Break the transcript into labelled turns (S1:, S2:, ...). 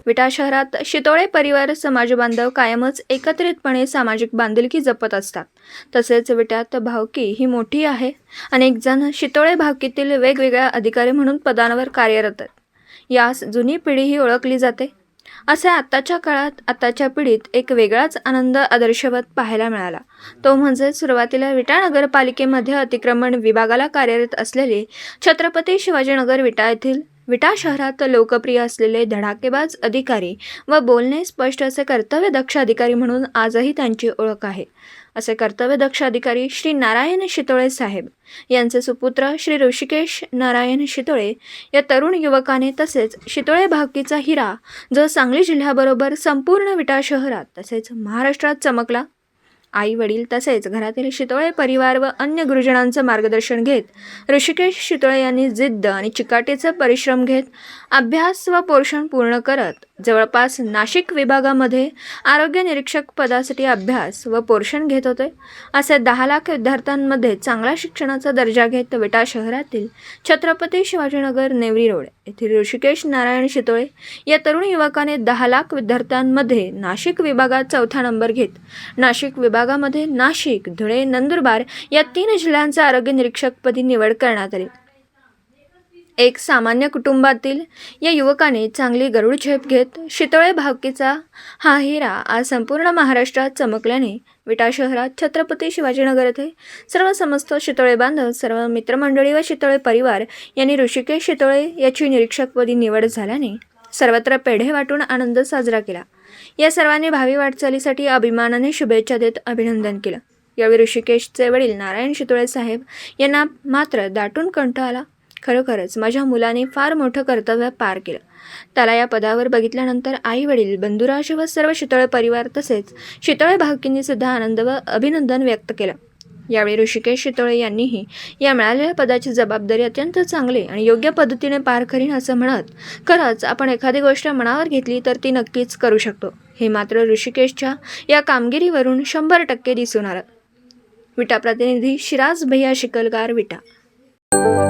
S1: विटा शहरात शितोळे परिवार समाज बांधव कायमच एकत्रितपणे सामाजिक बांधिलकी जपत असतात. तसेच विट्यात भावकी ही मोठी आहे. अनेक जण शितोळे भावकीतील वेगवेगळ्या अधिकारी म्हणून पदांवर कार्यरत आहेत. यास जुनी पिढी ही ओळखली जाते. असे आत्ताच्या काळात आत्ताच्या पिढीत एक वेगळाच आनंद आदर्शवत पाहायला मिळाला. तो म्हणजे सुरुवातीला विटा नगरपालिकेमध्ये अतिक्रमण विभागाला कार्यरत असलेले छत्रपती शिवाजीनगर विटा येथील विटा शहरात लोकप्रिय असलेले धडाकेबाज अधिकारी व बोलणे स्पष्ट असे कर्तव्यदक्ष अधिकारी म्हणून आजही त्यांची ओळख आहे. असे कर्तव्यदक्ष अधिकारी श्री नारायण शितोळे साहेब यांचे सुपुत्र श्री ऋषिकेश नारायण शितोळे या तरुण युवकाने तसेच शितोळे भावकीचा हिरा जो सांगली जिल्ह्याबरोबर संपूर्ण विटा शहरात तसेच महाराष्ट्रात चमकला. आई वडील तसेच घरातील शितोळे परिवार व अन्य गुरुजनांचं मार्गदर्शन घेत ऋषिकेश शितोळे यांनी जिद्द आणि चिकाटीचे परिश्रम घेत अभ्यास व पोषण पूर्ण करत जवळपास नाशिक विभागामध्ये आरोग्य निरीक्षक पदासाठी अभ्यास व पोषण घेत होते. असे 10 लाख विद्यार्थ्यांमध्ये चांगला शिक्षणाचा दर्जा घेत विटा शहरातील छत्रपती शिवाजीनगर नेवरी रोड येथील ऋषिकेश नारायण शितोळे या तरुण युवकाने 10 लाख विद्यार्थ्यांमध्ये नाशिक विभागात 4था नंबर घेत नाशिक विभागामध्ये नाशिक, धुळे, नंदुरबार या 3 जिल्ह्यांचा आरोग्य निरीक्षकपदी निवड करण्यात आली. एक सामान्य कुटुंबातील या युवकाने चांगली गरुड झेप घेत शितोळे भावकीचा हा हिरा आज संपूर्ण महाराष्ट्रात चमकल्याने विटा शहरात छत्रपती शिवाजीनगर येथे सर्व समस्त शितोळे बांधव, सर्व मित्रमंडळी व शितोळे परिवार यांनी ऋषिकेश शितोळे याची निरीक्षकपदी निवड झाल्याने सर्वत्र पेढे वाटून आनंद साजरा केला. या सर्वांनी भावी वाटचालीसाठी अभिमानाने शुभेच्छा देत अभिनंदन केलं. यावेळी ऋषिकेशचे वडील नारायण शितोळे साहेब यांना मात्र दाटून कंठ आला. खरोखरच माझ्या मुलाने फार मोठं कर्तव्य पार केलं. त्याला या पदावर बघितल्यानंतर आई वडील, बंधुराज व सर्व शितोळे परिवार तसेच शितोळे भावकींनी सुद्धा आनंद व अभिनंदन व्यक्त केलं. यावेळी ऋषिकेश शितोळे यांनीही या मिळालेल्या पदाची जबाबदारी अत्यंत चांगले आणि योग्य पद्धतीने पार करीन असं म्हणत, खरंच आपण एखादी गोष्ट मनावर घेतली तर ती नक्कीच करू शकतो, हे मात्र ऋषिकेशच्या या कामगिरीवरून 100% दिसून आलं. विटा प्रतिनिधी शिराज भैया शिकलगार, विटा.